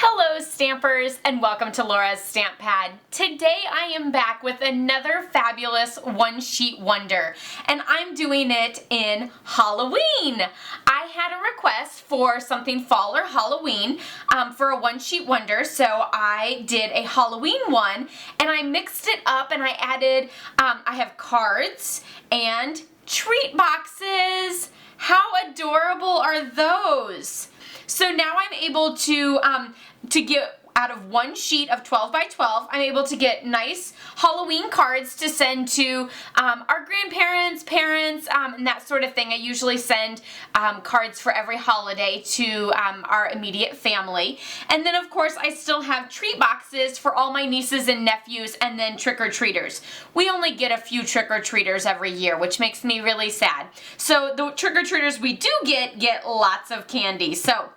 Hello Stampers and welcome to Laura's Stamp Pad. Today I am back with another fabulous one-sheet wonder and I'm doing it in Halloween. I had a request for something fall or Halloween for a one-sheet wonder, so I did a Halloween one and I mixed it up and I added, I have cards and treat boxes. How adorable are those? So now I'm able to get out of one sheet of 12 by 12, I'm able to get nice Halloween cards to send to our grandparents, parents, and that sort of thing. I usually send cards for every holiday to our immediate family. And then of course I still have treat boxes for all my nieces and nephews and then trick-or-treaters. We only get a few trick-or-treaters every year, which makes me really sad. So the trick-or-treaters we do get lots of candy. So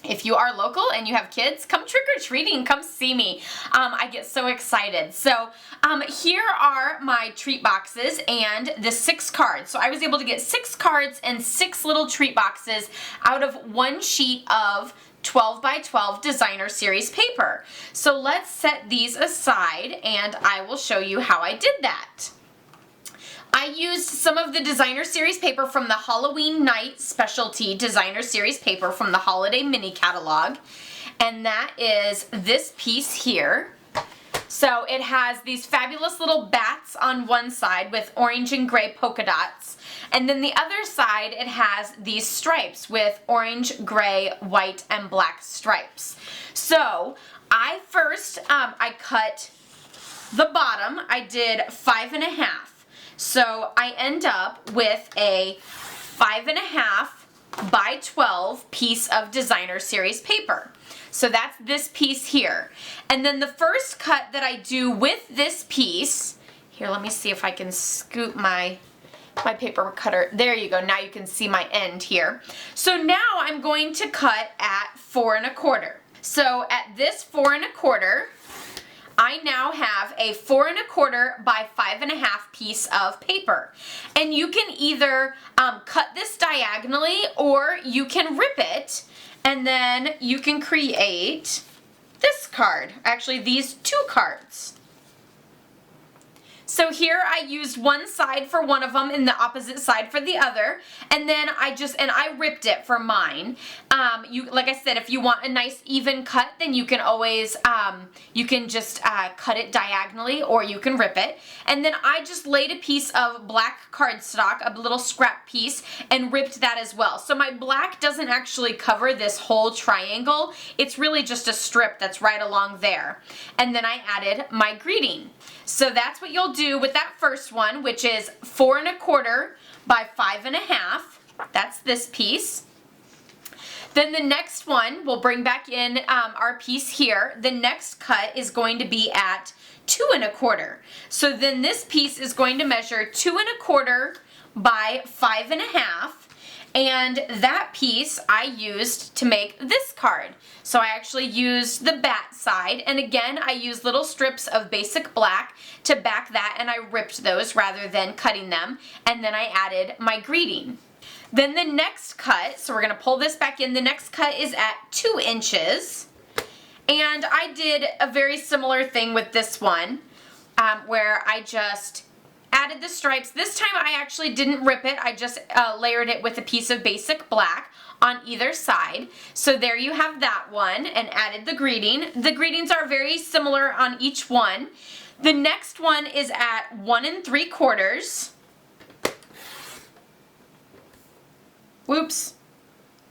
if you are local and you have kids, come trick-or-treating, come see me. I get so excited. So here are my treat boxes and the 6 cards. So I was able to get 6 cards and 6 little treat boxes out of one sheet of 12 by 12 designer series paper. So let's set these aside and I will show you how I did that. I used some of the designer series paper from the Halloween Night Specialty designer series paper from the Holiday Mini Catalog, and that is this piece here. So it has these fabulous little bats on one side with orange and gray polka dots, and then the other side it has these stripes with orange, gray, white, and black stripes. So I first, I cut the bottom. I did 5.5. So I end up with a 5.5 by 12 piece of designer series paper. So that's this piece here. And then the first cut that I do with this piece, here let me see if I can scoop my paper cutter. There you go, now you can see my end here. So now I'm going to cut at 4 1/4. So at this 4 1/4, I now have a 4 1/4 by 5.5 piece of paper. And you can either cut this diagonally or you can rip it and then you can create this card. Actually, these 2 cards. So here I used one side for one of them and the opposite side for the other, and then I ripped it for mine. Like I said, if you want a nice even cut, then you can always, you can just cut it diagonally or you can rip it. And then I just laid a piece of black cardstock, a little scrap piece, and ripped that as well. So my black doesn't actually cover this whole triangle. It's really just a strip that's right along there. And then I added my greeting. So that's what you'll do with that first one, which is 4 1/4 by 5.5. That's this piece. Then the next one, we'll bring back in our piece here. The next cut is going to be at 2 1/4. So then this piece is going to measure 2 1/4 by 5.5. And that piece I used to make this card. So I actually used the bat side, and again I used little strips of basic black to back that, and I ripped those rather than cutting them, and then I added my greeting. Then the next cut, so we're going to pull this back in, the next cut is at 2 inches, and I did a very similar thing with this one, where I just added the stripes. This time I actually didn't rip it, I just layered it with a piece of basic black on either side. So there you have that one, and added the greeting. The greetings are very similar on each one. The next one is at 1 3/4. Whoops,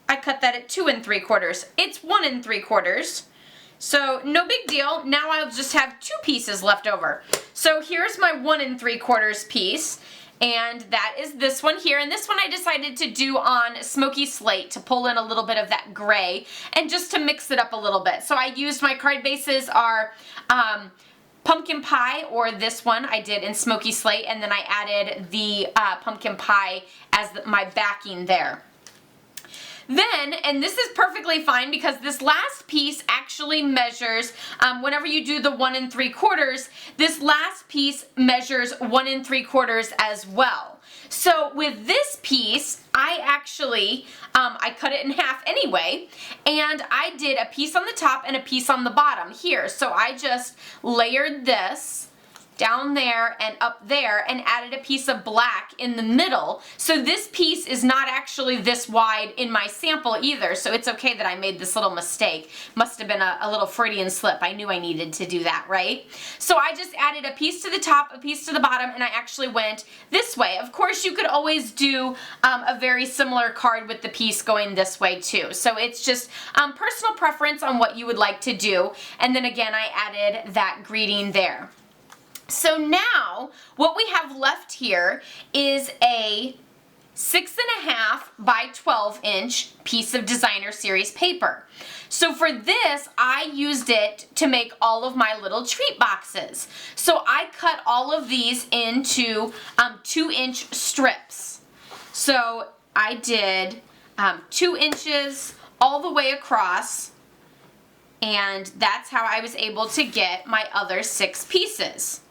I cut that at 2 3/4. It's 1 3/4. So no big deal, now I'll just have 2 pieces left over. So here's my 1 3/4 piece, and that is this one here, and this one I decided to do on smoky slate to pull in a little bit of that gray and just to mix it up a little bit. So I used, my card bases are pumpkin pie, or this one I did in smoky slate, and then I added the pumpkin pie as my backing there. Then, and this is perfectly fine because this last piece actually actually measures, whenever you do the 1 3/4, this last piece measures 1 3/4 as well. So with this piece, I actually, I cut it in half anyway, and I did a piece on the top and a piece on the bottom here. So I just layered this down there and up there and added a piece of black in the middle. So this piece is not actually this wide in my sample either, so it's okay that I made this little mistake. Must have been a little Freudian slip. I knew I needed to do that, right? So I just added a piece to the top, a piece to the bottom, and I actually went this way. Of course, you could always do a very similar card with the piece going this way too. So it's just personal preference on what you would like to do. And then again, I added that greeting there. So now what we have left here is a 6.5 by 12 inch piece of designer series paper. So for this, I used it to make all of my little treat boxes. So I cut all of these into 2-inch strips. So I did 2 inches all the way across, and that's how I was able to get my other 6 pieces.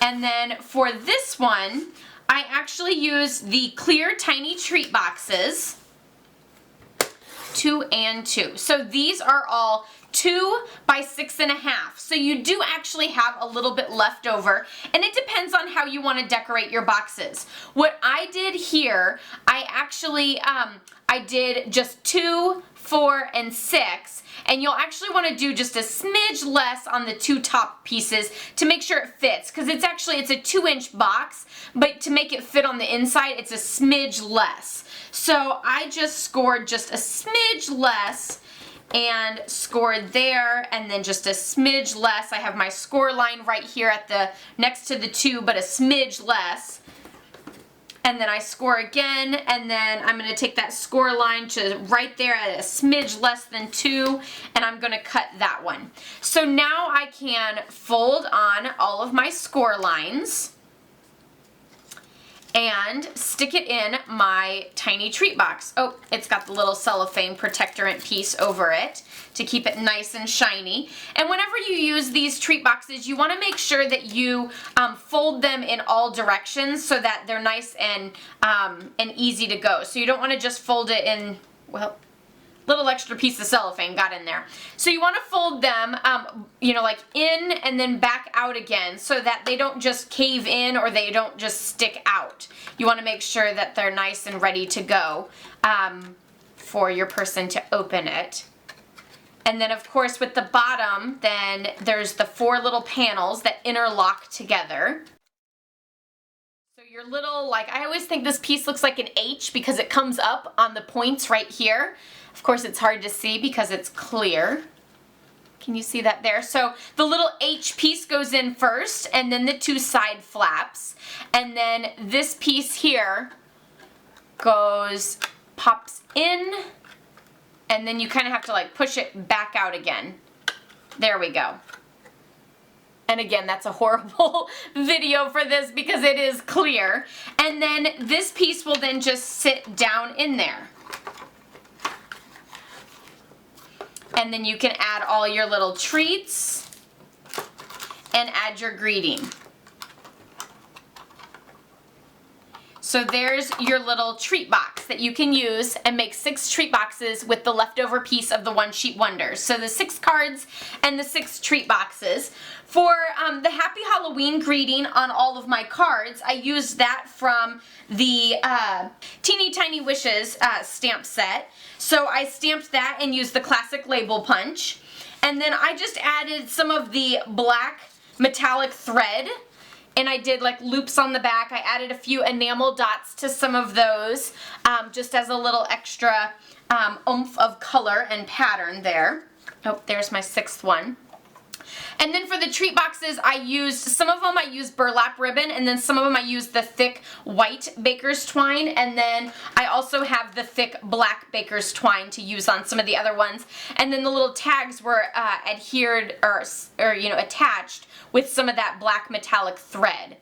And then for this one, I actually used the clear tiny treat boxes, 2 and 2. So these are all 2 by 6.5. So you do actually have a little bit left over, and it depends on how you want to decorate your boxes. What I did here, I actually, I did just 2, 4, and 6. And you'll actually want to do just a smidge less on the 2 top pieces to make sure it fits, because it's a 2-inch box, but to make it fit on the inside, it's a smidge less. So I just scored just a smidge less and scored there, and then just a smidge less. I have my score line right here at the next to the 2, but a smidge less. And then I score again, and then I'm going to take that score line to right there at a smidge less than 2, and I'm going to cut that one. So now I can fold on all of my score lines and stick it in my tiny treat box. Oh, it's got the little cellophane protectorant piece over it to keep it nice and shiny. And whenever you use these treat boxes, you want to make sure that you fold them in all directions so that they're nice and easy to go. So you don't want to just fold it in, well, little extra piece of cellophane got in there. So you want to fold them, you know, like in and then back out again so that they don't just cave in or they don't just stick out. You want to make sure that they're nice and ready to go for your person to open it. And then of course with the bottom, then there's the 4 little panels that interlock together. So your little, like, I always think this piece looks like an H because it comes up on the points right here. Of course it's hard to see because it's clear. Can you see that there? So the little H piece goes in first, and then the 2 side flaps. And then this piece here pops in, and then you kind of have to like push it back out again. There we go. And again, that's a horrible video for this because it is clear. And then this piece will then just sit down in there. And then you can add all your little treats and add your greeting. So there's your little treat box that you can use and make 6 treat boxes with the leftover piece of the One Sheet Wonders. So the 6 cards and the 6 treat boxes. For the Happy Halloween greeting on all of my cards, I used that from the Teeny Tiny Wishes stamp set. So I stamped that and used the classic label punch. And then I just added some of the black metallic thread, and I did like loops on the back. I added a few enamel dots to some of those just as a little extra oomph of color and pattern there. Oh, there's my 6th one. And then for the treat boxes, I used, some of them I used burlap ribbon, and then some of them I used the thick white baker's twine, and then I also have the thick black baker's twine to use on some of the other ones. And then the little tags were adhered or you know, attached with some of that black metallic thread.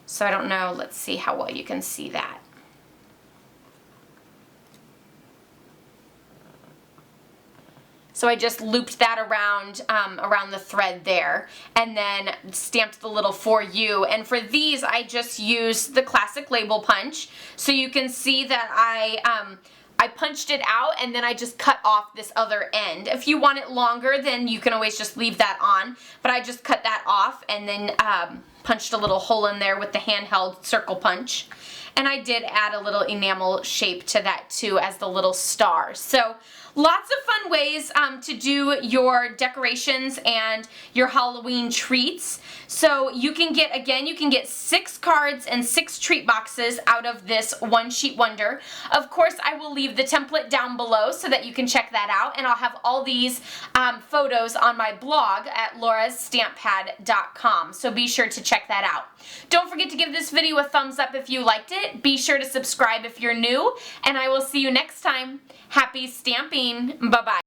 So I don't know, let's see how well you can see that. So I just looped that around, around the thread there, and then stamped the little for you. And for these, I just used the classic label punch. So you can see that I punched it out and then I just cut off this other end. If you want it longer, then you can always just leave that on, but I just cut that off and then punched a little hole in there with the handheld circle punch. And I did add a little enamel shape to that too as the little star. So lots of fun ways to do your decorations and your Halloween treats. So you can get, again, you can get 6 cards and 6 treat boxes out of this one sheet wonder. Of course, I will leave the template down below so that you can check that out, and I'll have all these photos on my blog at laurastamppad.com, so be sure to check that out. Don't forget to give this video a thumbs up if you liked it. Be sure to subscribe if you're new, and I will see you next time. Happy stamping. Bye-bye.